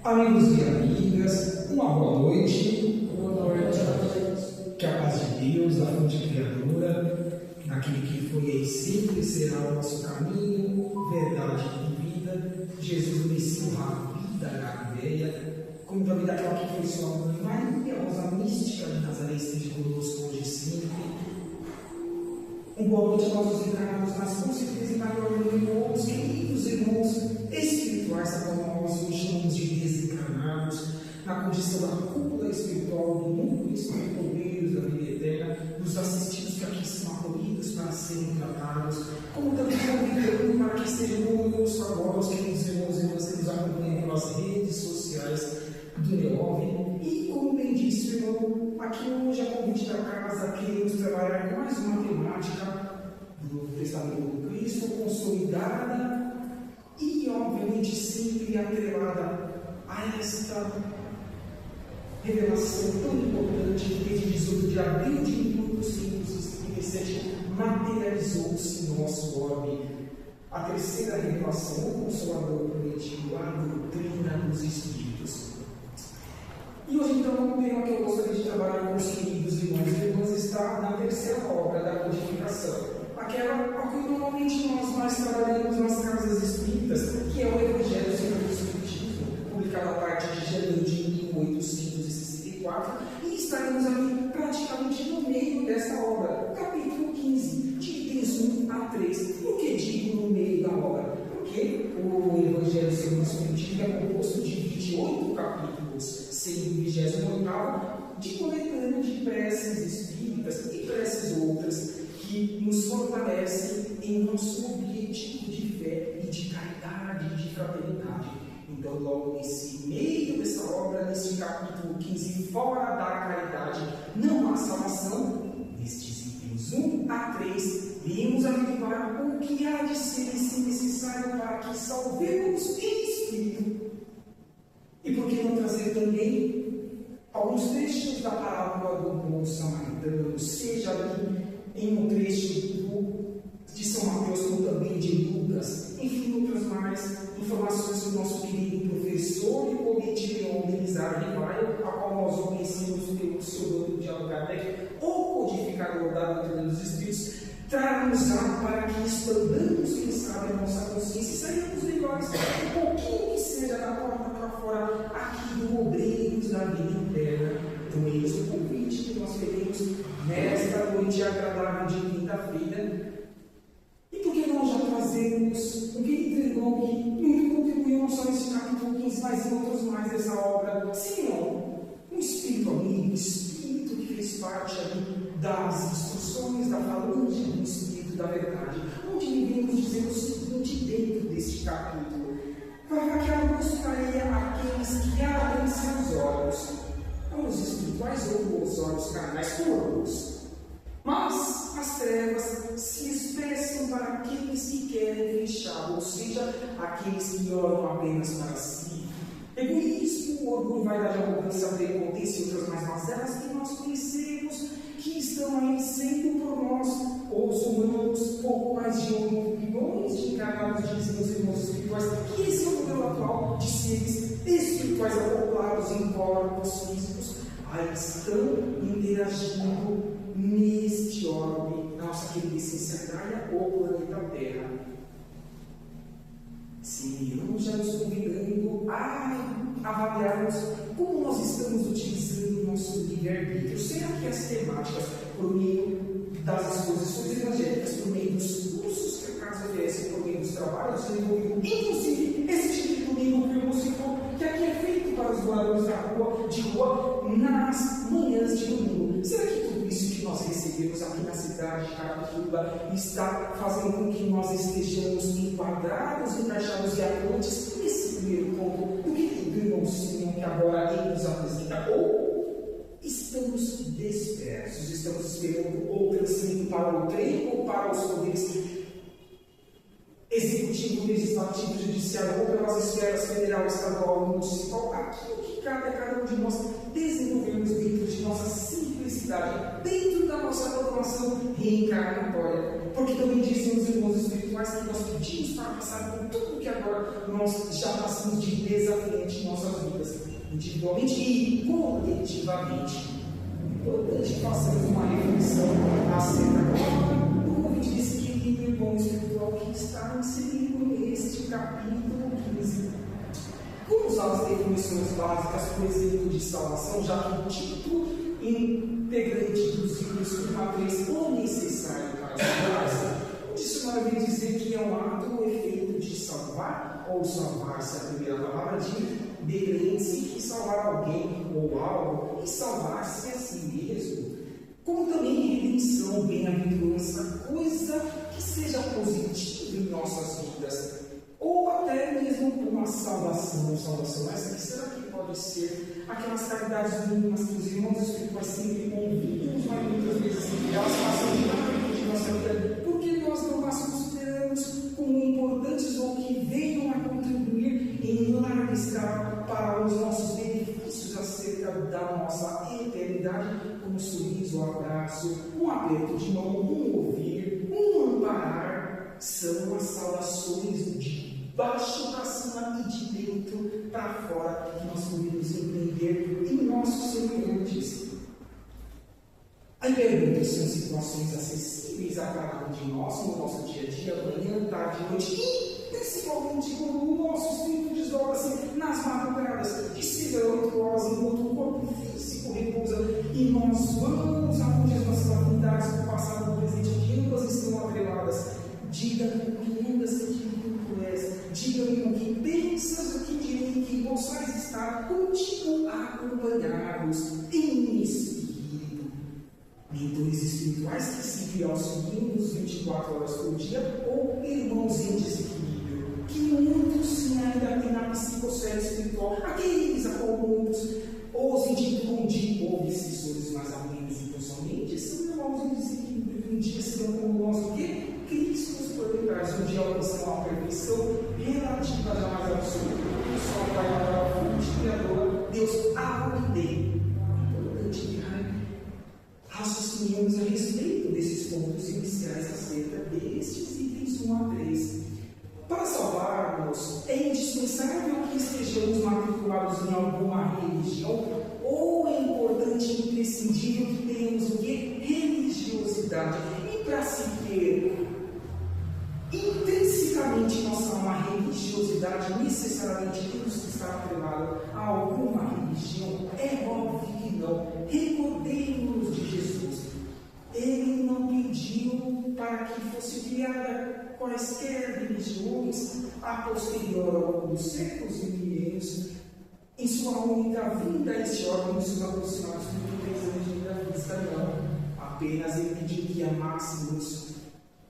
Amigos e amigas, uma boa noite. Boa noite. Que a paz de Deus, a fonte criadora, naquele que foi e sempre será o nosso caminho, verdade e vida, Jesus venceu a vida na ideia, como também daquela que foi sua mãe, Maria, rosa mística de Nazaré, esteja conosco hoje e sempre. Boa noite a nós os encarnados, mas com certeza em maior número, os queridos irmãos espirituais, a qual nós hoje chamamos de desencarnados, na condição da cúpula espiritual do mundo espiritual da vida eterna, dos assistidos que aqui são acolhidos para serem tratados, como também convidando para que estejam conosco agora os queridos irmãos e irmãs que nos acompanham pelas redes sociais do Neove. E como bem disse o irmão, aqui hoje a convite da casa queremos trabalhar com mais uma temática do Testamento do Cristo, consolidada e obviamente sempre atrelada a esta revelação tão importante que desde 18 de abril de 1537 materializou-se no nosso orbe. A terceira revelação, o Consolador prometido, a doutrina dos Espíritos. E hoje, então, o tema que eu gostaria de trabalhar com os queridos irmãos e irmãs está na terceira obra da codificação. Aquela a que normalmente nós mais trabalhamos nas casas espíritas, que é o Evangelho segundo o Espiritismo, publicado a partir de janeiro de 1864, e estaremos ali praticamente no meio desta obra, capítulo 15, de itens 1 a 3. Por que digo no meio da obra? Porque o Evangelho segundo o Espiritismo é composto de 28 capítulos, sendo o 28º de coletânea de preces espíritas e preces outras que nos fortalecem em nosso objetivo de fé e de caridade e de fraternidade. Então, logo nesse meio dessa obra, nesse capítulo 15, fora da caridade, não há salvação, nestes itens 1 a 3, iremos averiguar o que há de ser necessário para que salvemos em espírito. E por que não trazer também alguns trechos da parábola do bom samaritano, seja ali em um trecho de São Mateus, como também de Lucas, enfim, outras mais informações do nosso querido professor e político Leon Denizar Rivaio, a qual nós o conhecemos pelo pseudônimo de Allan Kardec, o codificador da doutrina dos Espíritos, trará para que expandamos, quem sabe, a nossa consciência e saímos melhores, um pouquinho que seja da porta para fora, aqui do obreiros da vida interna. Então, eis o convite que nós teremos nesta noite agradável de quinta-feira. E por que nós já trazemos um querido irmão que muito contribuiu não só nesse capítulo 15, mas em outros mais dessa obra? Simeão, um espírito amigo, um espírito que fez parte ali das instruções da falange do Espírito da Verdade, onde ele vem nos dizer o seguinte dentro deste capítulo: para que a luz clareia aqueles que abrem seus olhos, não os espirituais ou os olhos carnais todos, mas as trevas se expressam para aqueles que querem fechar, ou seja, aqueles que olham apenas para si. Egoísmo, orgulho, vaidade, arrogância, prepotência e outras mais mazelas que nós conhecemos, que estão aí sendo por nós, os humanos, pouco mais de 8 bilhões de encarnados, dizem os irmãos espirituais, que esse é o modelo atual de seres espirituais acoplados em corpos físicos, aí estão interagindo neste orbe, na nossa querida essência Gaia, o planeta Terra. Simeão já nos convidando a avaliarmos como nós estamos utilizando o nosso livre-arbítrio. Será que as temáticas, por meio das exposições evangélicas, por meio dos cursos que a casa oferece, por meio dos trabalhos desenvolvidos, inclusive esse tipo de domingo que o irmão citou, que aqui é feito para os moradores de rua nas manhãs de domingo, será que tudo isso que nós recebemos aqui na cidade de Carapicuíba está fazendo com que nós estejamos enquadrados, encaixados e atuantes nesse primeiro ponto do que o irmão Simeão que agora ele nos apresenta? Ou estamos dispersos, estamos esperando ou transferindo para o trem ou para os poderes executivos legislativo, judiciário, ou pelas esferas federal, estadual e municipal, aquilo que cabe a cada um de nós desenvolvermos dentro de nossa simplicidade, dentro da nossa programação reencarnatória. Porque também dizem os irmãos espirituais que nós pedimos para passar por tudo que agora nós já passamos de desafiante em nossas vidas, individualmente e coletivamente. É importante que façamos uma reflexão acerca do convite desse querido irmão espiritual que está inserido neste capítulo 15. Vamos usar as definições básicas, por exemplo, de salvação, já que o título integrante dos livros 1 a 3 é necessário para salvar-se. O dicionário vem dizer que é um ato ou efeito de salvar, ou salvar-se, a primeira palavra de Belense, que salvar alguém ou algo, e salvar-se a si mesmo. Como também redenção, bem-aventurança, coisa que seja positiva em nossas vidas. Ou até mesmo uma salvação. Salvação essa que será que pode ser aquelas caridades mínimas que os irmãos espirituais sempre convidam, mas muitas vezes elas passam de rápido de nossa vida, porque nós não as consideramos como importantes ou que venham a contribuir em larga escala para os nossos benefícios acerca da nossa eternidade, como um sorriso, um abraço, um aperto de mão, um ouvir, um amparar, são as saudações de baixo para cima e de dentro para fora que nós podemos empreender em nossos semelhantes. Aí perguntas são situações acessíveis a cada um de nós no nosso dia a dia, manhã, tarde, noite e principalmente quando o nosso espírito desdobra-se nas madrugadas de 6 a 8 horas enquanto o corpo físico repousa e nós vamos aonde as nossas afinidades do passado e do presente de ambas estão atreladas. Diga-me com que andas, que divino tu és. Diga-me com que pensas, o que direi, que possais estar contigo acompanhados em espírito. Mentores espirituais que se enviam seguindo 24 horas por dia ou irmãos em desequilíbrio, que muitos sim ainda têm na psicosfera espiritual, aqueles acorruptos, ou os intitulam de obsessores, mas ao menos impulsamente são irmãos em desequilíbrio, que um dia serão como nós o quê? Cristos proletários, um dia alcançarão a perfeição relativa jamais absoluta, que só vai para a fonte criadora, Deus aonde importante que raciocinemos a respeito desses pontos iniciais acerca destes itens 1 a 3. Para salvarmos, é indispensável que estejamos matriculados em alguma religião ou é importante e imprescindível que tenhamos o que? Religiosidade. E para se ter intrinsecamente nossa alma religiosidade, necessariamente temos que estar atrelado a alguma religião? É óbvio que não. Recordemos de Jesus. Ele não pediu para que fosse criada quaisquer religiões a posterior ao longo dos séculos e milênios. Em sua única vinda a este órgão, nos seus aproximados 33 anos de vida cristã, não. Apenas ele pediu que amássemos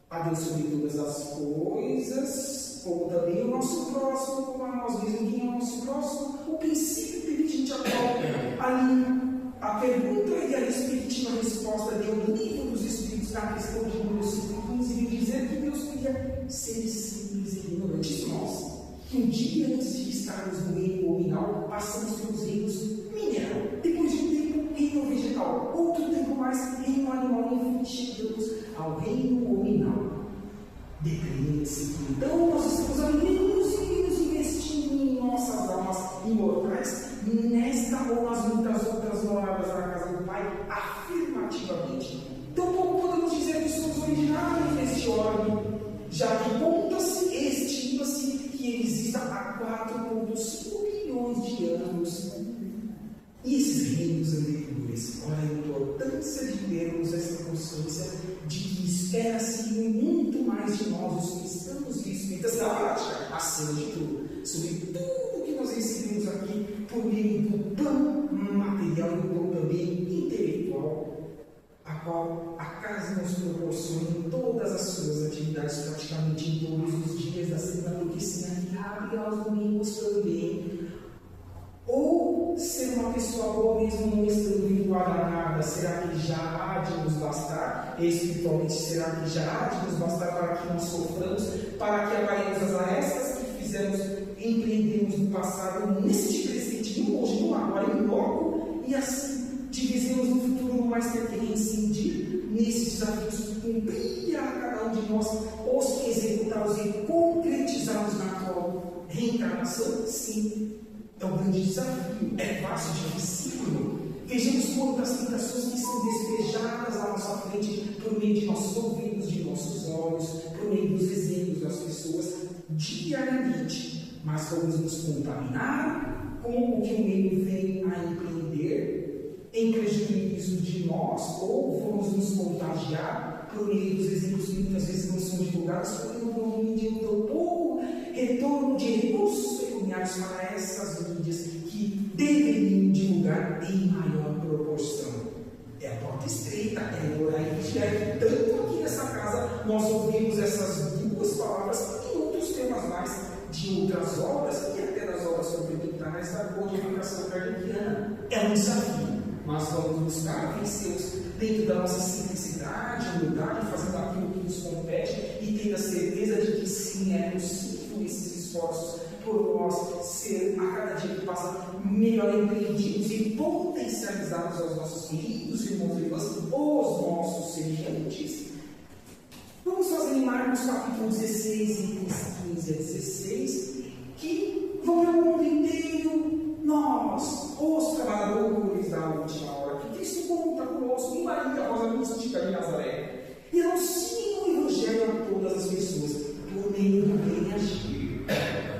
a Deus sobre todas as coisas, como também o nosso próximo, como a nós mesmos. Quem é o nosso próximo? O princípio inteligente a qual ali a pergunta e a respectiva resposta deu no nível dos espíritos na questão de número 515 vem dizer que Deus queria ser simples e ignorante. Isso nós, que um dia antes de estarmos no reino nominal, passamos pelos reinos mineral, depois de um tempo reino vegetal, outro tempo mais reino animal, e chegamos ao reino nominal. Decrente-se que então nós estamos ali nos investindo em nossas almas imortais, nesta ou nas muitas outras moradas da casa do Pai, afirmativamente. Então, como podemos dizer que somos originários deste orbe, já que conta-se, estima-se que ele exista há 4,5 bilhões de anos. E esses reinos anteriores, olha a importância de termos essa consciência de que espera-se muito mais de nós, os cristãos e espíritas, na prática, acima de tudo, sobre tudo que nós recebemos aqui por meio do pão material e do pão também intelectual, a qual a casa nos proporciona em todas as suas atividades, praticamente em todos os dias da semana, porque se abre aos domingos também. Ou ser uma pessoa boa mesmo não estando vinculada a nada, será que já há de nos bastar? Espiritualmente, será que já há de nos bastar para que nós soframos, para que aparemos as arestas? fizemos, empreendemos no passado, neste presente, no hoje, no agora, em logo, e assim divisemos no futuro no mais ter que reincidir nesses desafios, cumprir a cada um de nós, os que executá-los e concretizá-los na atual reencarnação, sim, é um grande desafio, é fácil, difícil. Vejamos quantas tentações que são despejadas à nossa frente por meio de nossos ouvidos, de nossos olhos, por meio dos exemplos das pessoas, diariamente. Mas vamos nos contaminar com o que o meio vem a empreender em prejuízo de nós, ou vamos nos contagiar por meio dos exemplos que muitas vezes não são divulgados, porque não vão medindo pouco retorno de recursos pecuniários para essas mídias que deveriam divulgar em maior proporção. É a porta estreita, é o horário direto. Tanto aqui nessa casa nós ouvimos essas duas palavras e outros temas mais de outras obras e até das obras complementares da codificação kardeciana. É um desafio, mas vamos buscar vencê-los dentro da nossa simplicidade, humildade, fazendo aquilo que nos compete e tendo a certeza de que sim, é possível esses esforços por nós ser, a cada dia que passa, melhor empreendidos e potencializados aos nossos queridos irmãos e irmãs, os nossos semelhantes. Vamos fazer em Marcos capítulo 16, itens 15 a 16, que vão ver o mundo inteiro, nós, os trabalhadores da última hora, que Cristo conta conosco, em Maria Rosa Mística de Nazaré, e anunciam o Evangelho a todas as pessoas, por meio do bem agir.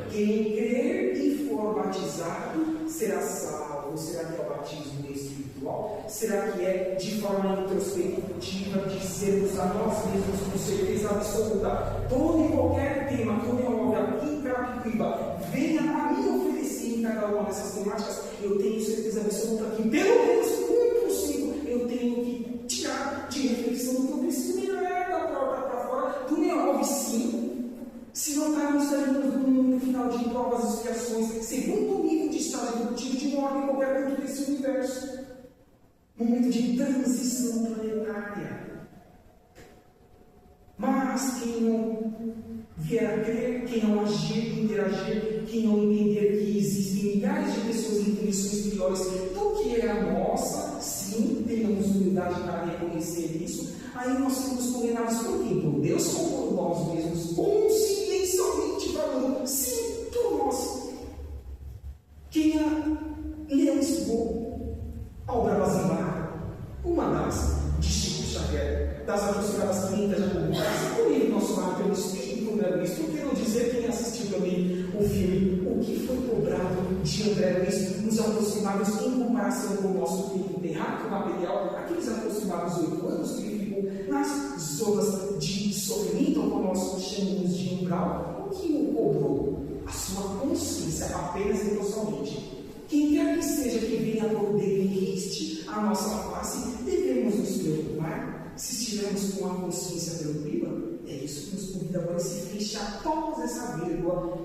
Quem crer e for batizado será salvo. Será que é o batismo espiritual? Será que é de forma introspectiva dizermos a nós mesmos com certeza absoluta todo e qualquer tema que eu envolve aqui em Carapicuíba venha a me oferecer em cada uma dessas temáticas? Eu tenho certeza absoluta que pelo menos 1% eu tenho que tirar de reflexão do que eu preciso melhorar da porta para fora do meu óbvio, sim. Se notarmos, estaremos no final de provas e expiações, segundo o nível de estado evolutivo de uma ordem qualquer dentro desse universo. Momento de transição planetária. Mas quem não vier a crer, quem não agir, interagir, quem não entender que existem milhares de pessoas em condições piores do que é a nossa, sim, tenhamos humildade para reconhecer isso, aí nós somos condenados por quem? Por Deus ou por nós mesmos? Consciencialmente falando, sim, por nós. Quem leu isso? A obra Basilar, uma das de Chico Xavier, das aproximadas 30 já publicadas, por ele nosso mar pelo Espírito André Luiz. Por que não dizer quem assistiu também o filme? O que foi cobrado de André Luiz nos aproximados em comparação com o nosso querido terráqueo material, aqueles aproximados 8 anos que ele ficou nas zonas de sofrimento, como nós chamamos de umbral? O que o cobrou? A sua consciência, apenas e totalmente. Quem quer que seja que venha por derriste a nossa face, devemos nos preocupar se estivermos com a consciência tranquila. É isso que nos convida agora a se fechar após essa vírgula,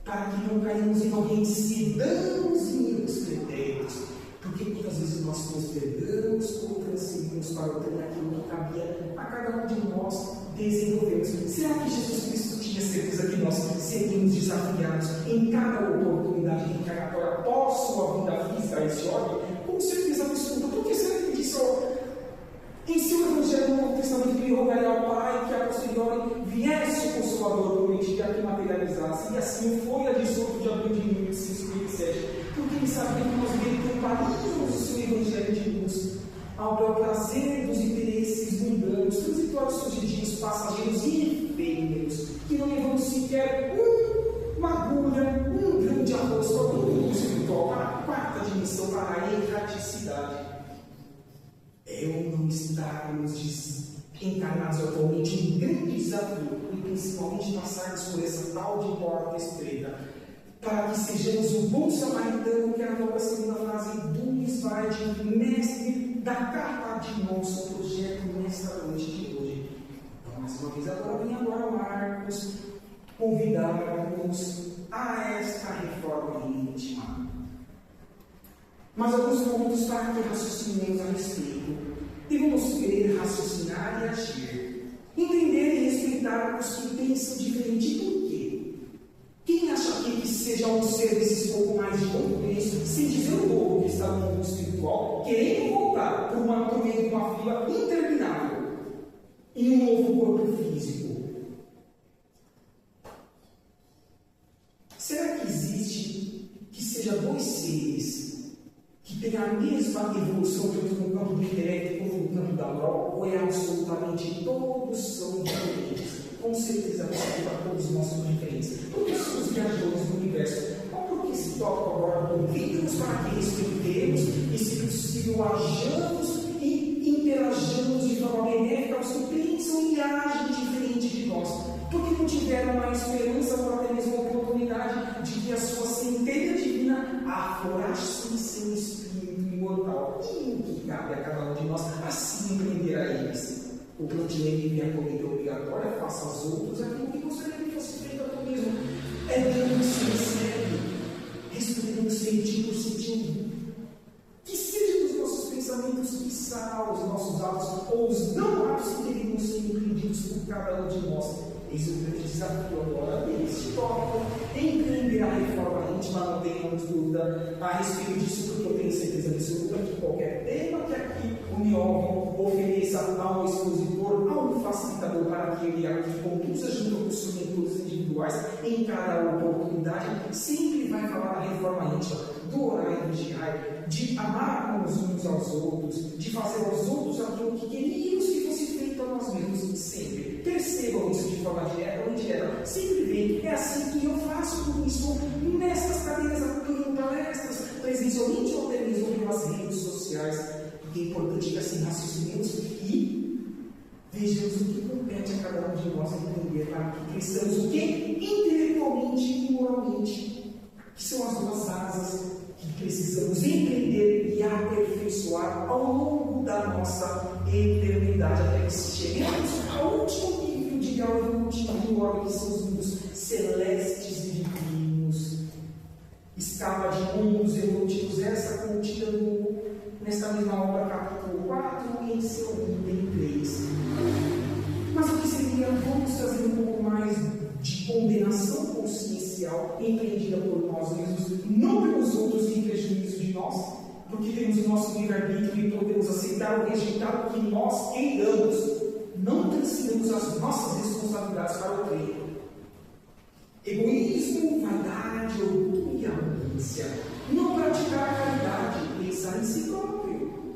para que não caímos em alguém se damos em erros pretéritos, porque muitas vezes nós nos perdemos ou transferimos para o trem aquilo que cabia a cada um de nós desenvolvermos. Será que Jesus Cristo tinha certeza que nós seríamos desafiados em cada oportunidade reencarnatória após sua vida física a esse ordem? Com certeza absoluta. Por que será que ele disse em seu Evangelho no Novo Testamento que rogaria ao Pai que a posteriori viesse o Consolador por meio de que aqui materializasse? E assim foi a 18 de abril de 1857. Porque ele sabia que nós deturparíamos o seu Evangelho de luz ao bel prazer dos interesses mundanos, transitórios, fugidios, passageiros e efêmeros, que não levamos sequer uma agulha, um grão de arroz para o mundo espiritual, para a quarta dimensão, para a erraticidade. É ou não estarmos encarnados atualmente um grande desafio, e principalmente passarmos por essa tal de porta estreita, para que sejamos o bom samaritano, que é a nova segunda frase do slide, mestre da carta de nosso projeto nesta noite de hoje. Então, mais uma vez, agora vem agora Marcos convidar-nos a esta reforma íntima. Mas alguns pontos para que raciocinemos a respeito. Devemos querer raciocinar e agir. Entender e respeitar os que pensam diferente. Por quê? Quem seja um ser desses pouco mais de compromisso, sem dizer o povo que está no mundo espiritual, querendo voltar por meio de uma fila interminável em um novo corpo físico. Será que existe que seja dois seres que tenham a mesma evolução tanto no campo do intelecto como no campo da moral, ou é absolutamente todos são diferentes? Com certeza todos nós somos diferentes. Todos somos viajores do universo. Mas por que se toca agora? Convida-nos para que respeitemos e, se possível, ajamos e interajamos de forma benéfica aos que pensam e agem diferente de nós. Porque não tiveram a esperança ou até mesmo a oportunidade de que a sua centelha divina aflorasse em seu espírito imortal. E o que cabe a cada um de nós assim empreender a eles? O continente e a comida obrigatória, faça aos outros aquilo que gostaria que fosse feito a tu mesmo. É dando sincero, respondendo sentido por sentido. Que seja dos nossos pensamentos, quiçá os nossos atos, ou os não atos que deveriam ser empreendidos por cada um de nós. Eis o grande desafio agora deles. Tocam empreender a reforma íntima, não tenhamos dúvida a respeito disso, porque eu tenho certeza absoluta que qualquer tema que aqui o Nióbio ofereça a um expositor, a um facilitador, para que ele aqui conduza junto com os mentores individuais em cada oportunidade, sempre vai falar da reforma íntima, do orar e vigiar, de amar uns aos outros, de fazer aos outros aquilo que queríamos que fosse feito a nós mesmos, sempre. Percebam isso de forma direta ou indireta. Sempre vem, é assim que eu faço quando estou nestas cadeiras, em palestras, presencialmente ou até mesmo pelas redes sociais. Porque é importante que assim raciocinemos e vejamos o que compete a cada um de nós entender para que cresçamos o que? Intelectualmente e moralmente, que são as duas asas que precisamos empreender e aperfeiçoar ao longo da nossa eternidade, até que cheguemos ao último nível de grau evolutivo do orbe, que são os mundos celestes e divinos. Escala de mundos evolutivos, essa contida nesta mesma obra, capítulo 4, em seu item 3. Mas o que seria? Vamos trazer um pouco mais de condenação consciencial empreendida por nós mesmos, não pelos outros em prejuízo de nós, porque temos o nosso livre-arbítrio e podemos aceitar ou rejeitar o que nós queiramos. Não transferimos as nossas responsabilidades para o outro. Egoísmo, vaidade, orgulho e arrogância. Não praticar a caridade, pensar em si próprio.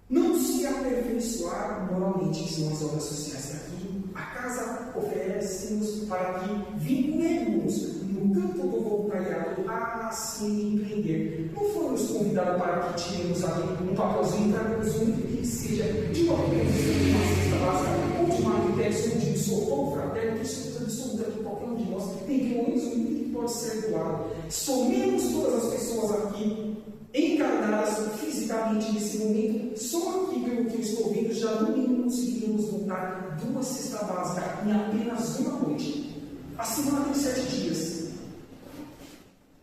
Não se aperfeiçoar moralmente, que são as obras sociais que aqui a casa oferece-nos para que vinculemos no campo do voluntariado a assim empreender. Não fomos convidados para que tiremos ali um papelzinho para que nos único que seja de uma organização, de uma cesta básica, ou de uma arquitetura, ou de um socorro fraterno, que isso absoluta que qualquer um de nós tem pelo menos um que pode ser doado. Somemos todas as pessoas aqui encarnadas fisicamente nesse momento, só aqui pelo que eu estou vendo, já no mínimo conseguiríamos montar 2 cestas básicas em apenas uma noite. A semana tem 7 dias.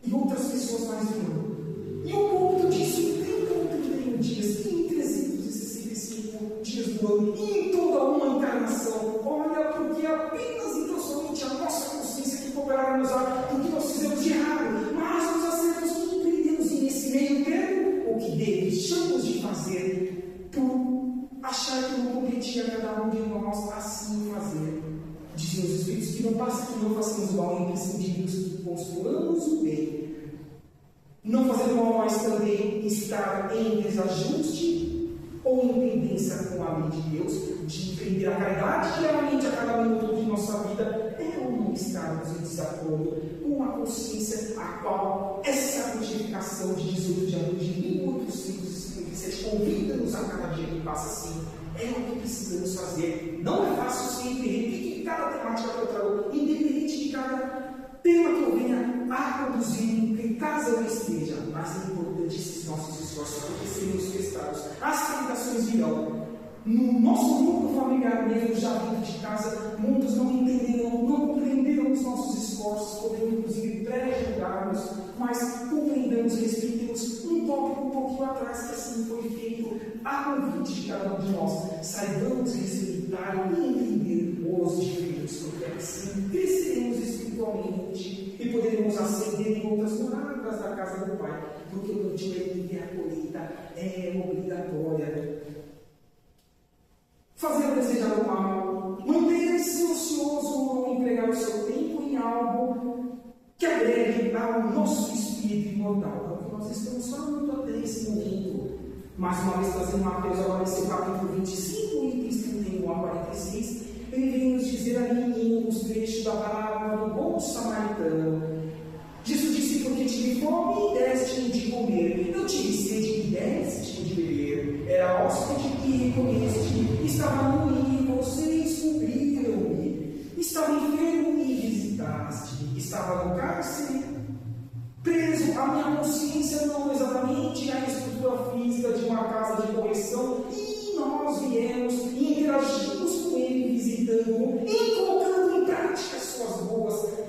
E outras pessoas mais virão. E o ponto disso, em 31 dias, em 365 dias do ano, e em toda uma encarnação. Olha, porque apenas então somente a nossa consciência que cobrará nos do que nós fizemos de errado, mas nos acertos que empreendemos nesse meio termo, o que deixamos de fazer por achar que não competia a cada um de nós assim fazer. Dizem os Espíritos que não basta que não façamos mal em imprescindíveis, que construamos o bem. Não fazer mal, mas também estar em desajuste ou em tendência com a lei de Deus, de empreender a caridade diariamente a cada minuto de nossa vida, é ou não estarmos em desacordo com a consciência a qual essa notificação de 18 de abril de 1857 convida-nos a cada dia que passa assim. É o que precisamos fazer. Não é fácil sempre repetir cada temática que eu trago, independente de cada tema que eu venha a conduzir, em casa eu esteja. Mas é importante esses nossos esforços, porque seremos testados. As tentações virão. No nosso grupo familiar mesmo, já dentro de casa, muitos não entenderam, não compreenderam os nossos esforços, podemos inclusive pré-julgar-nos, mas compreendamos e respeitemos um tópico um pouquinho atrás, que assim foi feito a convite de cada um de nós. Saibamos respeitar e entender os diferentes, porque assim cresceremos espiritualmente e poderemos ascender em outras moradas da casa do Pai, porque o plantio e a colheita é obrigatória. Fazer o desejar o mal, manter-se ocioso ou empregar o seu tempo em algo que agregue ao nosso espírito imortal. É o que nós estamos falando até esse momento. Mais uma vez, trazendo Mateus, agora em seu capítulo 25, itens 31 a 46, ele vem nos dizer ali em uns trechos da parábola do bom samaritano. Disso disse, porque tive fome e deste-me de comer. Eu tive sede e deste-me de beber. Era hóspede e recolheste. Estava nu e vocês cobriram-me. Estava enfermo e visitaste. Estava no cárcere, preso. A minha consciência não exatamente a estrutura física de uma casa de correção. E nós viemos e interagimos com ele, visitando-o e colocando em prática as suas boas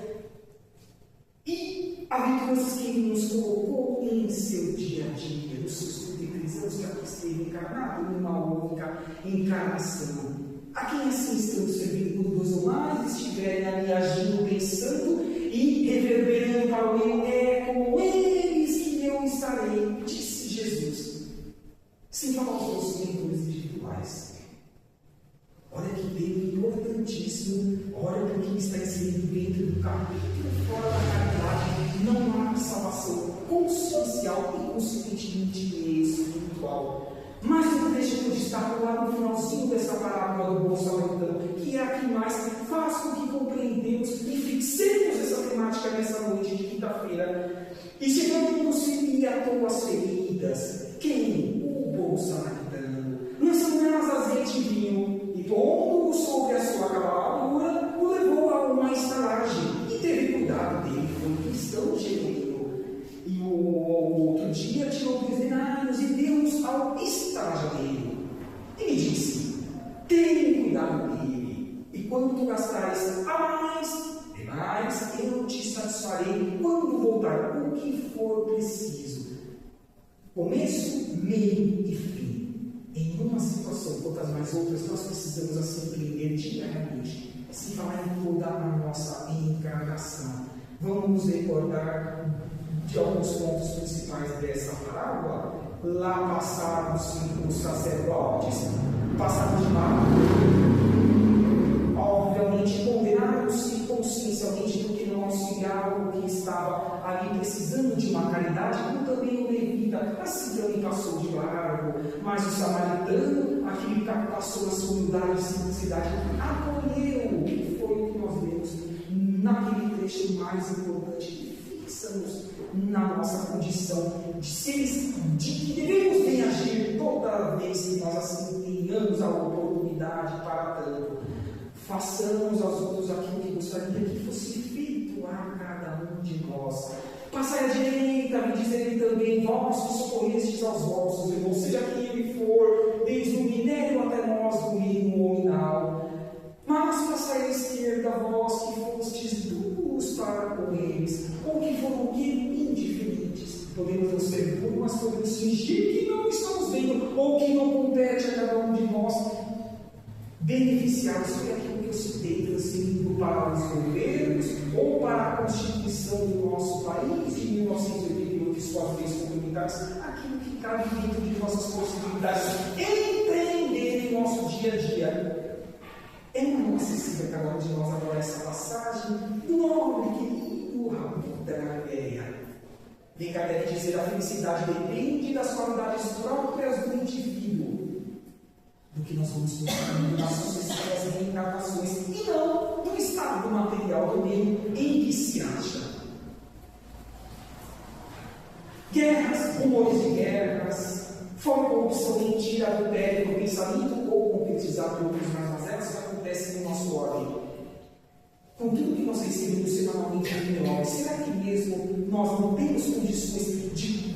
e aventuras que ele nos colocou em seu dia a dia, nos seus 33 anos que aqui esteve encarnado, numa única encarnação. A quem assim estamos servindo por 2 ou mais estiverem ali agindo, pensando e reverberando para o meu, é com eles que eu estarei, disse Jesus. Sem falar os nossos mentores individuais. Olha que tema importantíssimo. Olha porque está inserido dentro do capítulo fora da caridade. Não há salvação consciencial e consequentemente espiritual. Mas eu deixo que eu destaco lá no finalzinho dessa parábola do bom samaritano, que é a que mais faz com que compreendemos e fixemos essa temática nessa noite de quinta-feira. E chegando-se e atou as feridas. Quem? O bom samaritano. Lançando nelas azeite e vinho, e pondo-o sobre a sua cavalgadura, o levou a uma estalagem, e teve cuidado dele, foi um cristão genuíno. E o outro dia tirou 2 denários e deu-os ao estalajadeiro. E me disse: tenha cuidado dele, e quando gastares a mais, demais, eu te satisfarei quando voltar o que for preciso. Começo, meio e fim. Em uma situação, quantas mais outras, nós precisamos assim aprender diariamente, sem falar em toda a nossa encarnação. Vamos nos recordar de alguns pontos principais dessa parábola. Lá passaram os sacerdotes, passaram de mal, obviamente condenaram-se consciencialmente porque não auxiliaram o que estava ali precisando de uma caridade, como também o levita, assim também passou de largo, mas o samaritano, aquele que passou na sua humildade e simplicidade, acolheu, que foi o que nós vemos naquele trecho mais importante que fixamos na nossa condição de seres de que devemos bem agir toda vez que nós assim tenhamos a oportunidade para tanto. Façamos aos outros aquilo que gostaria que fosse feito a cada um de nós. Passai à direita, me diz ele também, vós que socorrestes aos vossos irmãos, seja quem ele for, desde o minério até nós do mínimo nominal. Mas passai à esquerda, vós que fostes duros para com eles, ou que foram o quê? Indiferentes. Podemos não ser duros, mas podemos fingir que não estamos vendo, ou que não compete a cada um de nós beneficiados por aquilo que eu citei, transferindo para os governos ou para a Constituição do nosso país de 1988 e suas leis comunitárias, aquilo que cabe dentro de nossas possibilidades, empreender em nosso dia a dia. É muito acessível cada um de nós agora essa passagem do nobre, querido Rabi da Galileia. Vem Kardec dizer: a felicidade depende das qualidades próprias do indivíduo, do que nós vamos construindo nas sucessivas reencarnações, e não do estado material do meio em que se acha. Guerras, rumores de guerras, fome, corrupção, mentira, adultério, pensamento ou concretizado em outros mais mazelas que acontecem no nosso ordem. Com tudo que nós recebemos semanalmente em menor, será que mesmo nós não temos condições de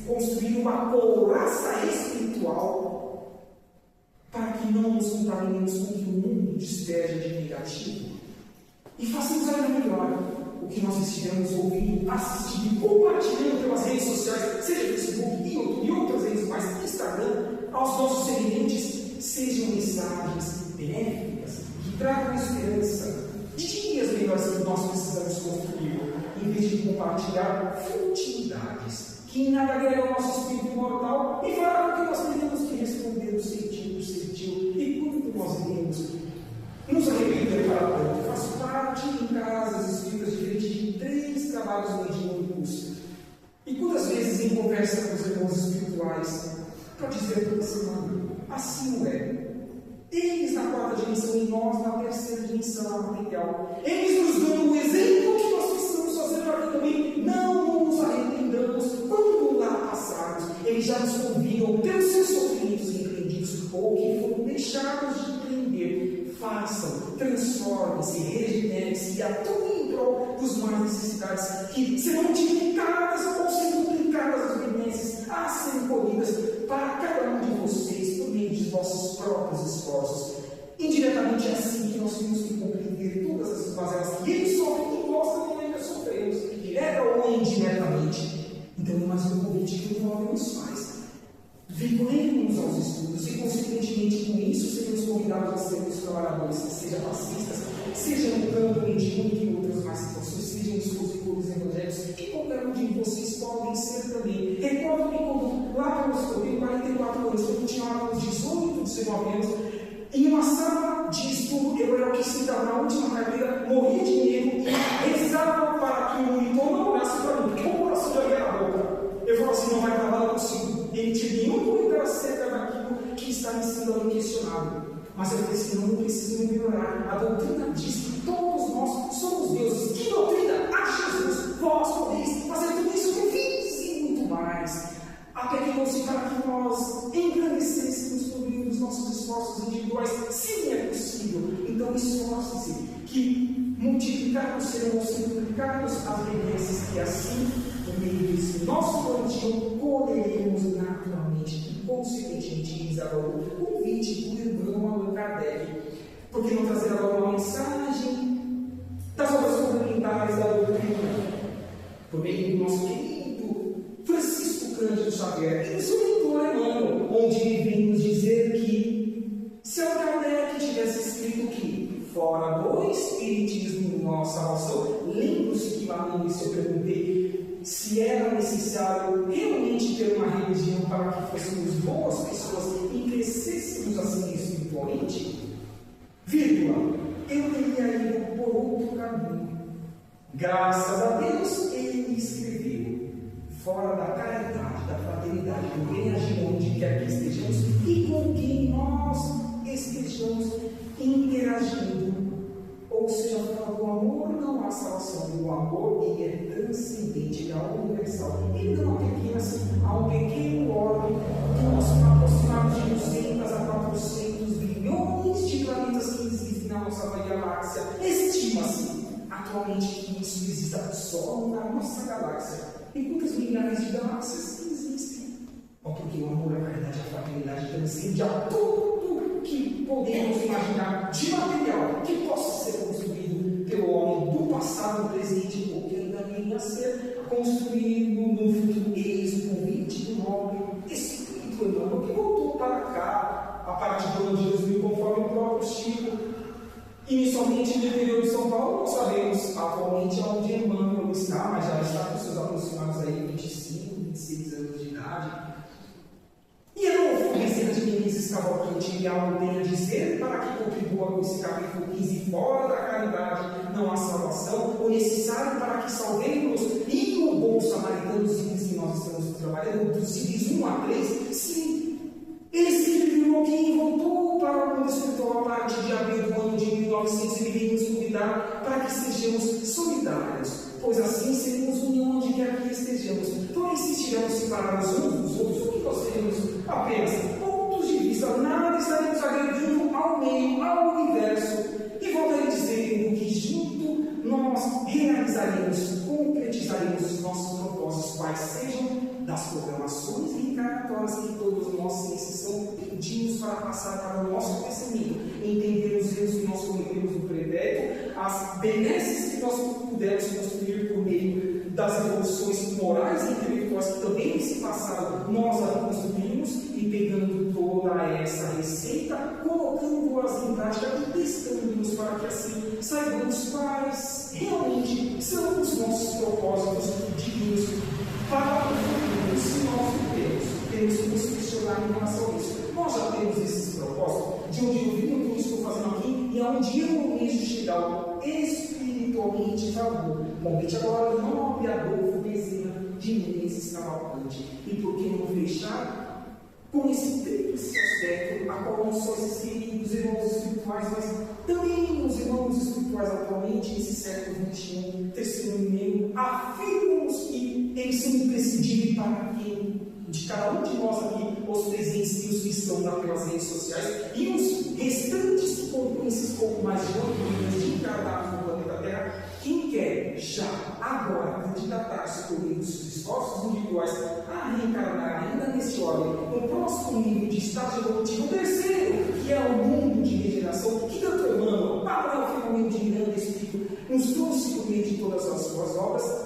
construir uma couraça espiritual para que não nos contaminemos com o que o mundo despeja de negativo? E façamos ainda melhor o que nós estivemos ouvindo, assistindo e compartilhando pelas redes sociais, seja Facebook, YouTube e outras redes mais, Instagram, aos nossos semelhantes, sejam mensagens benéficas que tragam esperança de dias melhores que nós precisamos construir compartilhar futilidades que nada agrega ao nosso espírito imortal e fará com que nós tenhamos que responder o sentido do sentiu. E quando nós iremos nos arrepender para tanto? Eu faço parte em casas espíritas diferentes de 3 trabalhos mediúnicos. E quantas vezes em conversa com os irmãos espirituais, para dizer toda semana, assim não é. Eles na 4ª dimensão e nós na 3ª dimensão material. Eles nos dão o exemplo que nós precisamos fazer para que também não nos arrependamos quando lá passarmos. Eles já nos convidam pelos seus sofrimentos empreendidos ou que foram deixados de empreender. Façam, transformem-se, regenerem-se e atuem em prol dos mais necessitados, que serão multiplicadas ou serão duplicadas as benesses a serem colhidas para cada um de vocês por meio de vossos próprios esforços. Indiretamente é assim que nós temos que compreender todas essas mazelas que eles sofrem e nós também ainda sofremos, direta ou indiretamente. Então, mais um convite que o nome nos faz. Vinculemos aos estudos e, consequentemente, com isso, seremos convidados a sermos trabalhadores, sejam passistas, sejam no campo mediúnico e outras mais situações, sejam os cursos evangélicos, que qualquer um de vocês podem ser também. Recordo-me quando, lá eu tenho 44 anos, eu tinha uns 18, 19 anos, em uma sala de estudo, eu era o que citava na última carreira, morria de medo e rezava para que o monitor não olhasse para mim, porque o coração já ia na boca. Eu falava assim, não vai trabalhar consigo. Ele tinha nenhum comentário acerca daquilo que está me sendo ali questionado. Mas eu falei assim, não preciso melhorar. A doutrina diz que todos nós somos deuses. Que doutrina? A Jesus, vós podeis fazer tudo isso que eu fiz e muito mais. Até que não se para que nós engrandecêssemos por meio dos nossos esforços individuais. Sim, é possível. Então esforce-se que multiplicados serão simplificados as benesses que assim, por meio desse nosso plantio, colheremos naturalmente e consequentemente o convite do irmão Allan Kardec. Porque não trazer agora uma mensagem das obras complementares da doutrina, por meio do nosso querido Francisco Cândido Xavier e do seu mentor Emmanuel, onde ele vem nos dizer que se Allan Kardec tivesse escrito que fora do Espiritismo nossa salvação, lembre-se que lá no início eu perguntei se era necessário realmente ter uma religião para que fôssemos boas pessoas e crescêssemos assim espiritualmente, vírgula, eu teria ido por outro caminho. Graças a Deus, ele me escreveu fora da caridade, da fraternidade, com quem agimos onde quer que estejamos e com quem nós estejamos interagindo. Ou seja, fala do amor não há salvação, o amor ele é transcendente, ele é universal. Ele não apenas a um pequeno órgão que nós aproximadamente de 200 a 400 bilhões de planetas que existem na nossa galáxia. Estima-se atualmente que isso exista só na nossa galáxia. E quantas milhares de galáxias existem? Porque o amor, a caridade, a fraternidade transcende a tudo que podemos imaginar de material que possa ser construído pelo homem do passado, do presente, ou que ainda venha a ser construído no futuro. Eis o convite do nobre Espírito Emmanuel, que voltou para cá a partir do ano de 2000, conforme o próprio Chico. Inicialmente no interior de São Paulo, não sabemos atualmente onde Emmanuel está, mas já está com seus aproximados aí 25, 26 anos de idade. E eu não vou dizer de Vinícius Cavalcanti algo tem a dizer para que contribua com esse capítulo 15 fora da caridade não há salvação, o necessário para que salvemos e o bom samaritano dos itens que nós estamos trabalhando, dos itens 1 a 3, sim, ele se referiu que voltou para o mundo espiritual a partir de abril do ano de 1900 e veio nos convidar para que sejamos solidários, pois assim seremos união onde quer que estejamos. Porém, se estivermos separados uns dos outros, o que nós teremos? Apenas pontos de vista, nada estaremos agregando ao meio, ao universo. E voltarei a dizer que junto nós realizaremos, concretizaremos os nossos propósitos, quais sejam das programações reencarnatórias que todos nós, sem exceção, pedimos para passar para o nosso crescimento, entender os erros que nós cometemos no pretérito, as benesses que nós pudemos construir por meio das evoluções morais e intelectuais que também nesse passado nós a construímos e pegando toda essa receita, colocando-as em prática e testando-nos para que assim saibamos quais realmente são os nossos propósitos e aonde eu mesmo chegar espiritualmente falando. Convite agora o nobre Adolfo Bezerra de Menezes Cavalcante. E por que não fechar com esse tríplice aspecto, a qual não só esses queridos irmãos espirituais, mas também os irmãos espirituais atualmente, nesse século XXI, terceiro milênio, afirmam-nos que eles são imprescindíveis para quem, de cada um de nós aqui, os presentes e os que estão nas redes sociais, e os restantes componentes pouco mais de 8 milhões de encarnados no planeta Terra, quem quer já, agora, candidatar-se por meio dos seus esforços individuais a reencarnar ainda neste ordem, no próximo nível de estágio evolutivo, o terceiro, que é o mundo de regeneração, que tanto Emmanuel, para o firmamento de Miranda Espírito, nos trouxe por meio de todas as suas obras,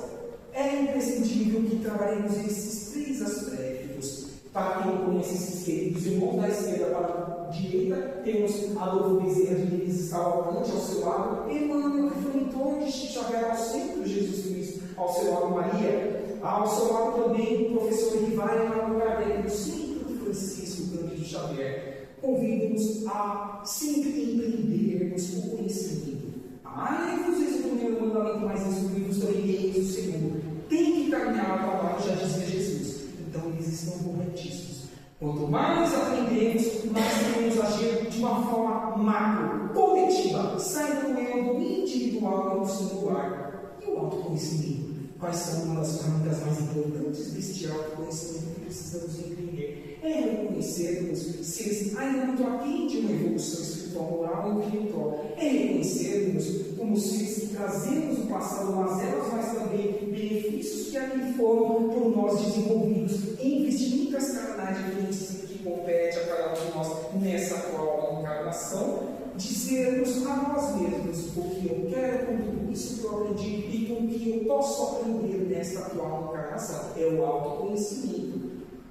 é imprescindível que trabalhemos esses três aspectos. Para quem não conhece esses queridos irmãos, da esquerda para a direita, temos Adolfo Bezerra de Menezes Cavalcante ao seu lado, Emmanuel que foi em torno de Chico Xavier ao centro de Jesus Cristo, ao seu lado Maria, ao seu lado também o professor Rivaio Allan Kardec, do centro de Francisco Cândido Xavier. Convido-nos a sempre empreendermos o conhecimento. Amai-vos, esse é o primeiro mandamento, mais instruí-vos também eis o segundo. Tem que caminhar para baixo, já dizia Jesus. Então eles estão corretíssimos. Quanto mais aprendemos, mais podemos agir de uma forma macro, coletiva, saindo do eu do individual e do singular. E o autoconhecimento? Quais são uma das ferramentas mais importantes deste autoconhecimento que precisamos entender? É reconhecermos seres ainda muito aquém de uma evolução espiritual, moral e espiritual. É reconhecermos como seres que trazemos do passado mazelas, mas também benefícios que aqui foram por nós desenvolvidos em vestimentas carnais diferentes que compete a cada um de nós nessa atual encarnação. Dizermos a nós mesmos o que eu quero com tudo isso que eu aprendi e com o que eu posso aprender nesta atual encarnação. É o autoconhecimento.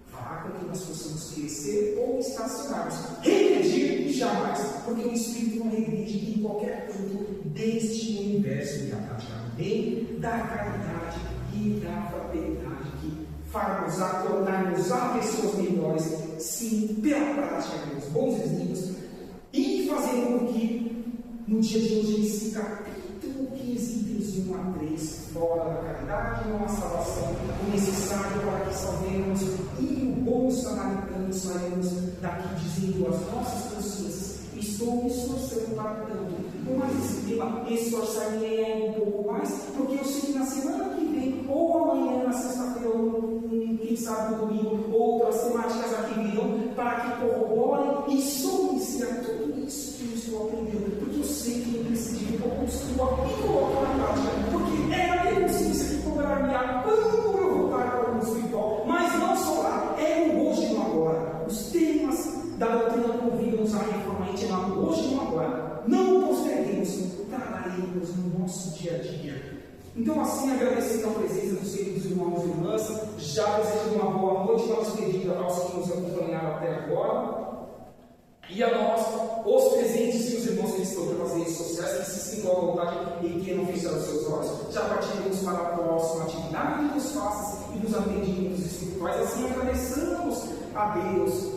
Fará com que nós possamos crescer ou estacionarmos. Regredir jamais, porque o Espírito não regride em qualquer ponto deste universo, da prática do bem, da caridade e da fraternidade, que faz-nos a tornar-nos a pessoas melhores, sim, pela prática dos bons exemplos, e fazendo com que, no dia de hoje, esse capítulo 15, itens 1 a 3, fora da caridade, não há salvação, o necessário para que salvemos, e o bom samaritano saímos daqui dizendo às nossas consciências: estou me esforçando para tanto. Por mais esse tema, esforçar-me um pouco mais, porque eu sei que na semana que vem, ou amanhã, na sexta-feira, ou quem sabe no domingo, outras temáticas aqui virão para que corroborem e somem-se a tudo isso que eu estou aprendendo, porque eu sei que é imprescindível que eu construa e coloco na prática, porque é a minha consciência que cobrará quando eu voltar para o mundo espiritual, mas não só lá, é o hoje e no agora. Os temas da doutrina convidam-nos a reforma íntima no hoje e no agora. Não posterguemos, trabalhemos no nosso dia a dia. Então, assim, agradecendo a presença dos queridos irmãos e irmãs, já desejando uma boa noite, vamos pedir aos que nos acompanharam até agora, e a nós, os presentes e os irmãos que estão pelas redes sociais, que se sintam à vontade e queiram fechar os seus olhos. Já partiremos para a próxima atividade dos faces e dos atendimentos espirituais, assim agradecemos a Deus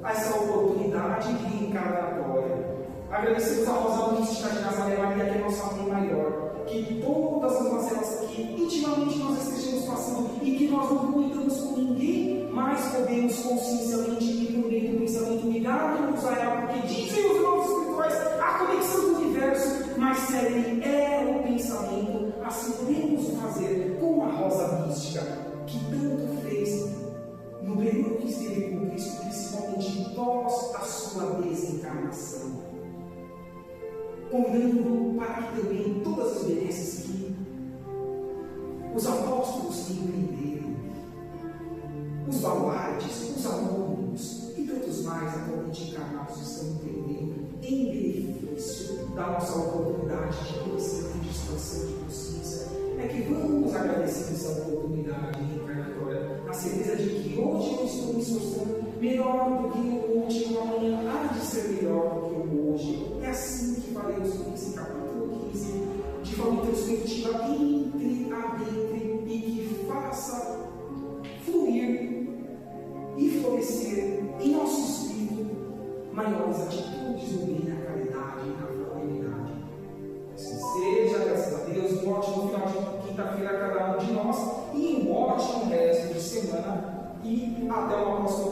essa oportunidade reencarnatória. Agradecemos a Rosa Mística de Nazaré Maria, que é nossa mãe maior, que todas as mazelas que intimamente nós estejamos passando e que nós não comentamos com ninguém, mas podemos consciencialmente e por meio do pensamento ligar-nos a ela, porque dizem os nossos espirituais, a conexão do universo, mas sério é o pensamento. Assim podemos fazer com a Rosa Mística, que tanto fez no período que esteve com Cristo, principalmente pós a sua desencarnação. Convidando para que também todas as benesses que os apóstolos empreenderam, os baluartes, os anônimos e tantos mais atualmente encarnados estão empreendendo em benefício da nossa oportunidade de conhecimento e de expansão de consciência, é que vamos agradecer essa oportunidade reencarnatória, na certeza de que hoje eu estou me esforçando melhor do que o último, amanhã há de ser melhor do que o hoje. É assim que faremos com esse capítulo 15, de forma introspectiva, entre a dentro, e que faça fluir e florescer em nosso espírito maiores atitudes. desobediem a caridade e a fraternidade. Assim seja, graças a Deus, um ótimo final de quinta-feira a cada um de nós e um ótimo resto de semana. E até uma próxima